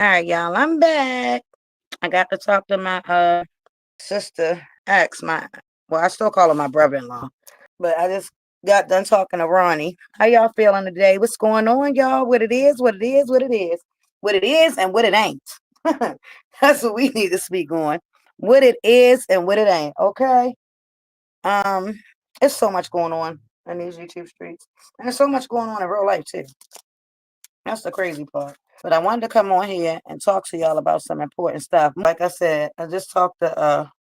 All right, y'all, I'm back. I got to talk to my sister ex, I still call her my brother-in-law, but I just got done talking to Ronnie. How y'all feeling today? What's going on, y'all? What it is, what it is, what it is. What it is and what it ain't. That's what we need to speak on. What it is and what it ain't, okay? Um, There's so much going on in these YouTube streets. And there's so much going on in real life too. That's the crazy part. But I wanted to come on here and talk to y'all about some important stuff. Like I said, I just talked to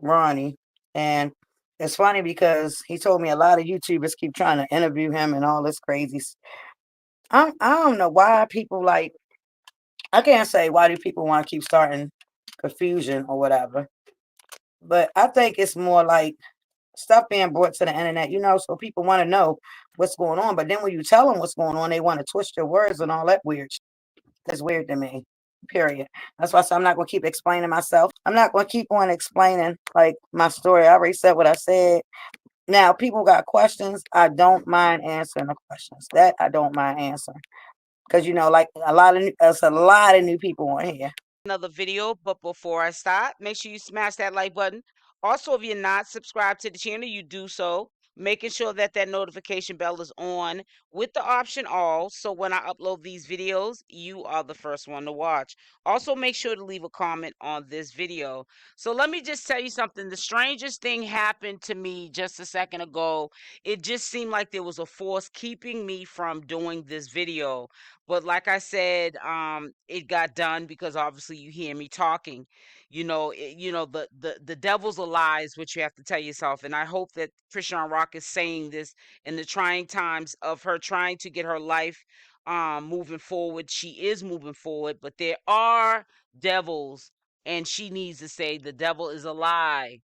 Ronnie, and it's funny because he told me a lot of YouTubers keep trying to interview him and all this crazy. I don't know why people like. I can't say why do people want to keep starting confusion or whatever, but I think it's more like stuff being brought to the internet, so people want to know what's going on. But then when you tell them what's going on, they want to twist your words and all that weird shit. That's weird to me, period. That's why I said I'm not going to keep explaining myself. I'm not going to keep on explaining like my story. I already said what I said. Now, people got questions. I don't mind answering the questions. That I don't mind answering. Because, like there's a lot of new people on here. Another video, but before I start, make sure you smash that like button. Also, if you're not subscribed to the channel, you do so, making sure that that notification bell is on with the option all, so when I upload these videos, you are the first one to watch. Also, make sure to leave a comment on this video. So let me just tell you something. The strangest thing happened to me just a second ago. It just seemed like there was a force keeping me from doing this video. But like I said, it got done because obviously you hear me talking. The devil's a lie is what you have to tell yourself. And I hope that Chrisean Rock is saying this in the trying times of her trying to get her life moving forward. She is moving forward, but there are devils, and she needs to say the devil is a lie.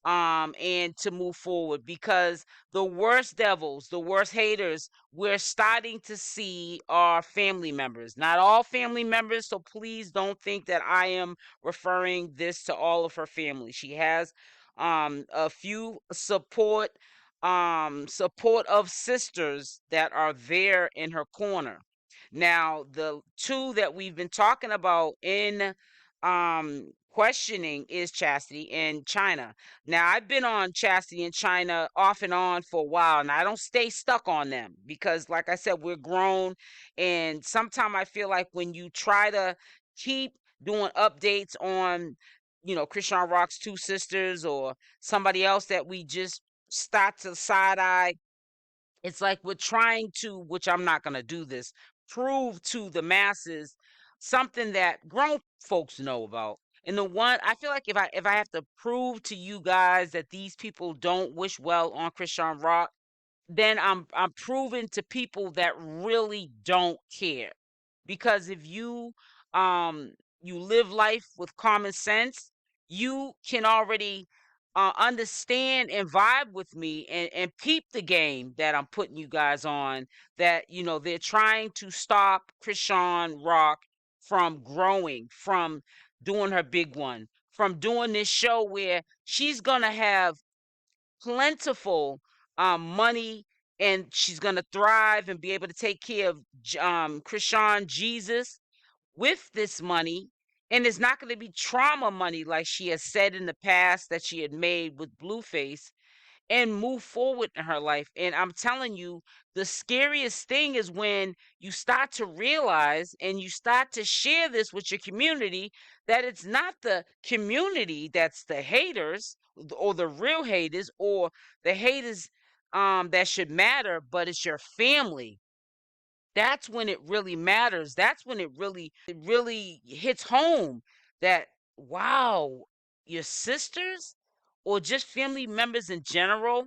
And to move forward, because the worst devils, the worst haters we're starting to see are family members. Not all family members, so please don't think that I am referring this to all of her family. She has a few support of sisters that are there in her corner. Now, the two that we've been talking about in questioning is Chasity and Chyna. Now, I've been on Chasity and Chyna off and on for a while, and I don't stay stuck on them because, like I said, we're grown. And sometimes I feel like when you try to keep doing updates on, Chrisean Rock's two sisters or somebody else that we just start to side eye, it's like we're trying to, which I'm not going to do this, prove to the masses something that grown folks know about. And the one I feel like if I have to prove to you guys that these people don't wish well on Chrisean Rock, then I'm proving to people that really don't care. Because if you live life with common sense, you can already understand and vibe with me and peep the game that I'm putting you guys on, that they're trying to stop Chrisean Rock from growing, from doing her big one, from doing this show where she's gonna have plentiful money, and she's gonna thrive and be able to take care of 𝗪𝗓𝗔𝗧 with this money. And it's not going to be trauma money like she has said in the past that she had made with Blueface, and move forward in her life. And I'm telling you, the scariest thing is when you start to realize and you start to share this with your community, that it's not the community that's the haters or the real haters or the haters that should matter, but it's your family. That's when it really matters. That's when it really hits home that, wow, your sisters or just family members in general,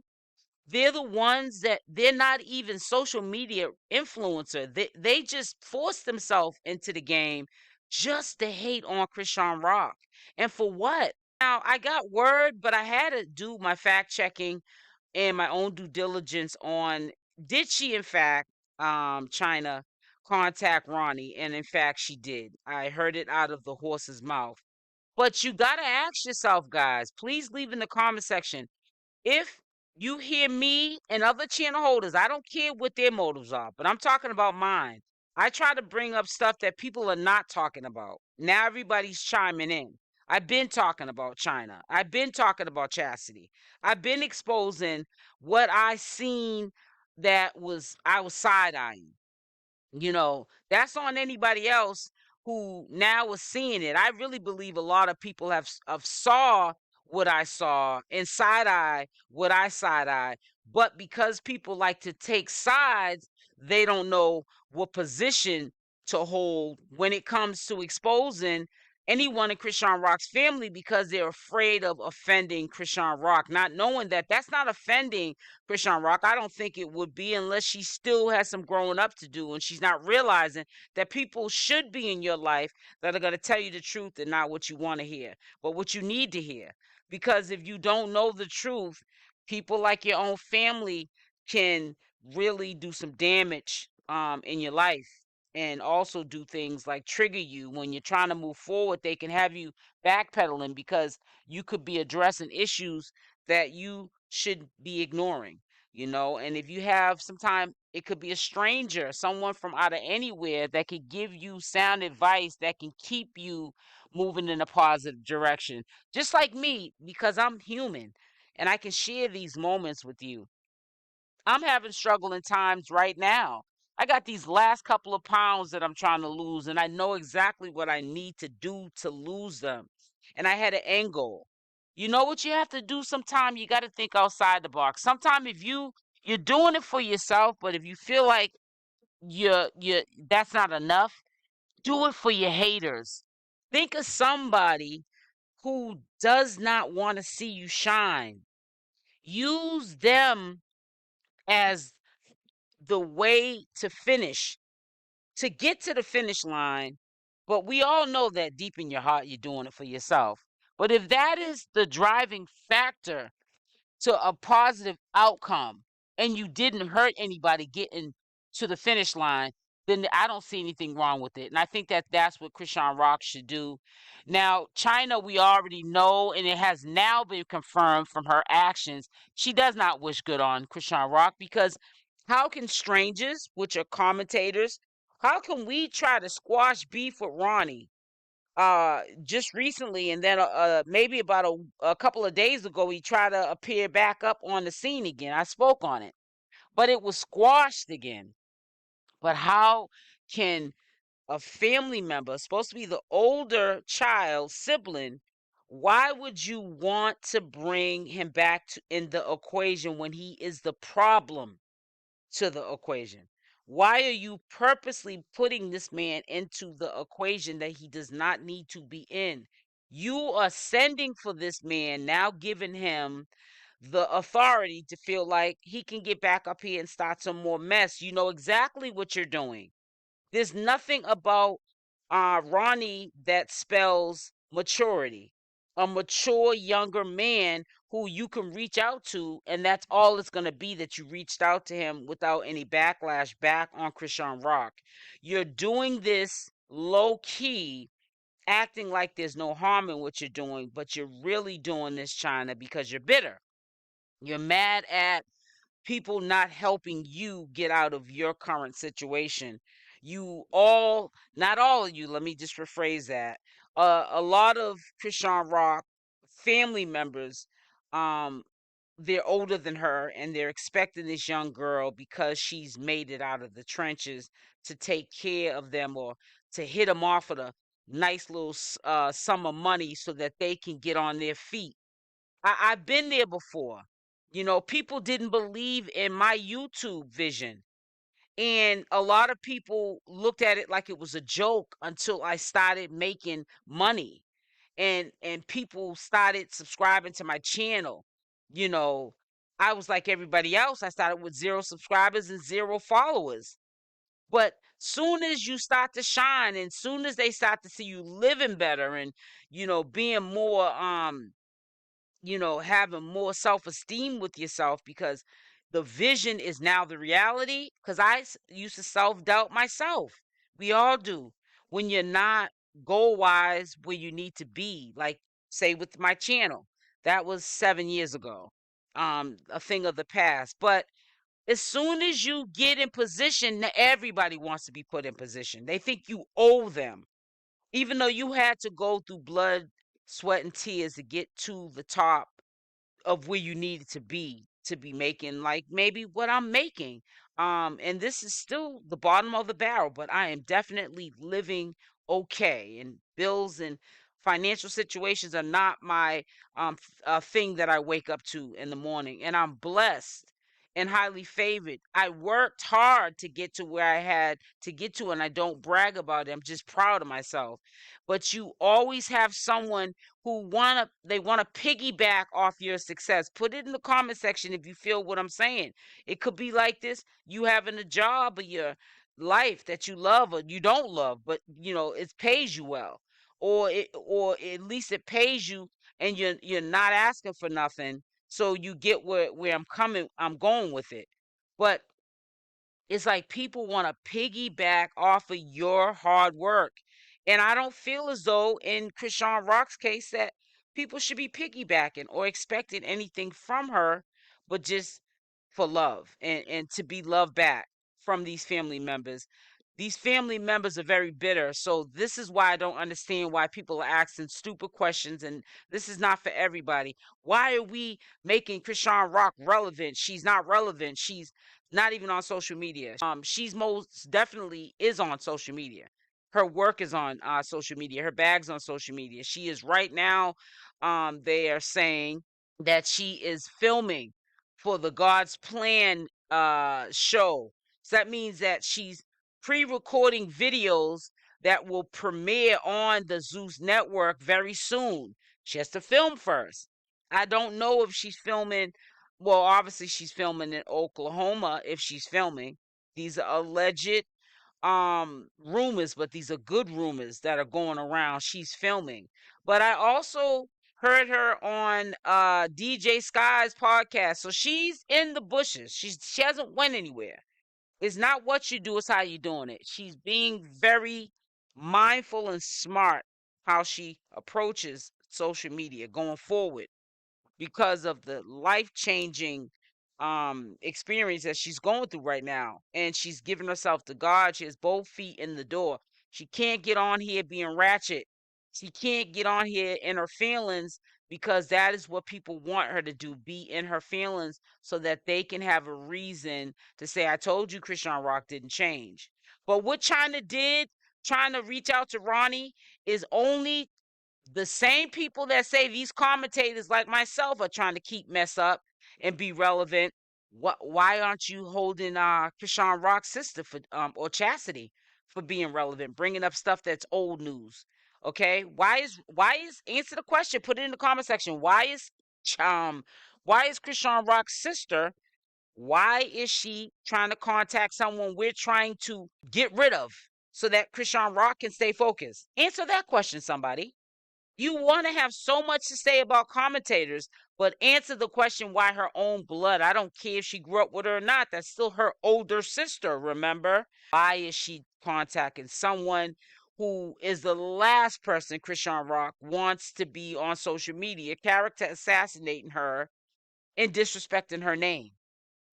they're the ones that they're not even social media influencer. They just force themselves into the game just to hate on Chrisean Rock. And for what? Now, I got word, but I had to do my fact checking and my own due diligence on, did she in fact, Chyna, contact Ronnie? And in fact she did. I heard it out of the horse's mouth. But you got to ask yourself, guys, please leave in the comment section if you hear me and other channel holders. I don't care what their motives are, but I'm talking about mine. I try to bring up stuff that people are not talking about. Now everybody's chiming in. I've been talking about Chyna. I've been talking about Chasity. I've been exposing what I seen that I was side-eyeing. That's on anybody else who now is seeing it. I really believe a lot of people have saw what I saw and side eye what I side eye, but because people like to take sides, they don't know what position to hold when it comes to exposing anyone in Chrisean Rock's family, because they're afraid of offending Chrisean Rock, not knowing that that's not offending Chrisean Rock. I don't think it would be, unless she still has some growing up to do and she's not realizing that people should be in your life that are going to tell you the truth and not what you want to hear, but what you need to hear. Because if you don't know the truth, people like your own family can really do some damage in your life, and also do things like trigger you when you're trying to move forward. They can have you backpedaling because you could be addressing issues that you should be ignoring. And if you have, sometime it could be a stranger, someone from out of anywhere, that could give you sound advice that can keep you moving in a positive direction, just like me, because I'm human and I can share these moments with you. I'm having struggling times right now. I got these last couple of pounds that I'm trying to lose, and I know exactly what I need to do to lose them. And I had an end goal. You know what you have to do sometime? You got to think outside the box. Sometime if you're doing it for yourself, but if you feel like you're that's not enough, do it for your haters. Think of somebody who does not want to see you shine. Use them as the way to finish, to get to the finish line. But we all know that deep in your heart, you're doing it for yourself. But if that is the driving factor to a positive outcome, and you didn't hurt anybody getting to the finish line, then I don't see anything wrong with it. And I think that that's what Chrisean Rock should do. Now, Chyna, we already know, and it has now been confirmed from her actions, she does not wish good on Chrisean Rock, because how can strangers, which are commentators, how can we try to squash beef with Ronnie just recently, and then maybe about a couple of days ago he tried to appear back up on the scene again. I spoke on it, but it was squashed again. But how can a family member, supposed to be the older child sibling, why would you want to bring him back in the equation when he is the problem to the equation? Why are you purposely putting this man into the equation that he does not need to be in? You are sending for this man, now giving him the authority to feel like he can get back up here and start some more mess. You know exactly what you're doing. There's nothing about Ronnie that spells maturity. A mature younger man who you can reach out to, and that's all it's going to be, that you reached out to him without any backlash back on Chrisean Rock. You're doing this low key, acting like there's no harm in what you're doing, but you're really doing this, Chyna, because you're bitter. You're mad at people not helping you get out of your current situation. Not all of you, let me just rephrase that. A lot of Chrisean Rock family members, um, they're older than her, and they're expecting this young girl, because she's made it out of the trenches, to take care of them, or to hit them off with a nice little sum of money so that they can get on their feet. I've been there before. People didn't believe in my YouTube vision. And a lot of people looked at it like it was a joke until I started making money. And people started subscribing to my channel. You know, I was like everybody else. I started with 0 subscribers and 0 followers. But soon as you start to shine, and soon as they start to see you living better, and being more having more self-esteem with yourself, because the vision is now the reality. Because used to self-doubt myself. We all do. When you're not goal-wise where you need to be, like, say, with my channel, that was 7 years ago, a thing of the past. But As soon as you get in position, everybody wants to be put in position. They think you owe them, even though you had to go through blood, sweat, and tears to get to the top of where you needed to be making like maybe what I'm making. And this is still the bottom of the barrel, but I am definitely living okay. And bills and financial situations are not my thing that I wake up to in the morning. And I'm blessed and highly favored. I worked hard to get to where I had to get to, and I don't brag about it. I'm just proud of myself. But you always have someone who want to piggyback off your success. Put it in the comment section if you feel what I'm saying. It could be like this: you having a job or your life that you love or you don't love, but it pays you well, or at least it pays you, and you're not asking for nothing, so you get where I'm going with it. But it's like people want to piggyback off of your hard work. And I don't feel as though in Chrisean Rock's case that people should be piggybacking or expecting anything from her, but just for love and to be loved back from these family members. These family members are very bitter. So this is why I don't understand why people are asking stupid questions. And this is not for everybody. Why are we making Chrisean Rock relevant? She's not relevant. She's not even on social media. She's most definitely is on social media. Her work is on social media. Her bag's on social media. She is right now. They are saying that she is filming for the God's Plan show. So that means that she's pre-recording videos that will premiere on the Zeus network very soon. She has to film first. I don't know if she's filming. Well, obviously she's filming in Oklahoma if she's filming. These are alleged rumors, but these are good rumors that are going around. She's filming. But I also heard her on DJ Sky's podcast. So she's in the bushes. She hasn't went anywhere. It's not what you do, it's how you're doing it. She's being very mindful and smart how she approaches social media going forward because of the life-changing experience that she's going through right now. And she's giving herself to God. She has both feet in the door. She can't get on here being ratchet. She can't get on here in her feelings, because that is what people want her to do, be in her feelings, so that they can have a reason to say, I told you Chrisean Rock didn't change. But what Chyna did, trying to reach out to Ronnie, is only the same people that say these commentators like myself are trying to keep mess up and be relevant. Why aren't you holding Chrisean Rock's sister for or Chasity for being relevant, bringing up stuff that's old news? Okay, why is answer the question, put it in the comment section. Why is Chrisean Rock's sister, why is she trying to contact someone we're trying to get rid of so that Chrisean Rock can stay focused? Answer that question, somebody. You want to have so much to say about commentators, but answer the question why her own blood. I don't care if she grew up with her or not. That's still her older sister, remember? Why is she contacting someone who is the last person Chrisean Rock wants to be on social media, character assassinating her and disrespecting her name?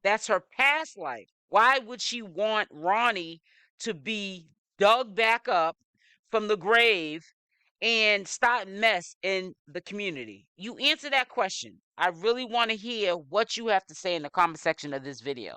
That's her past life. Why would she want Ronnie to be dug back up from the grave and start mess in the community? You answer that question. I really want to hear what you have to say in the comment section of this video.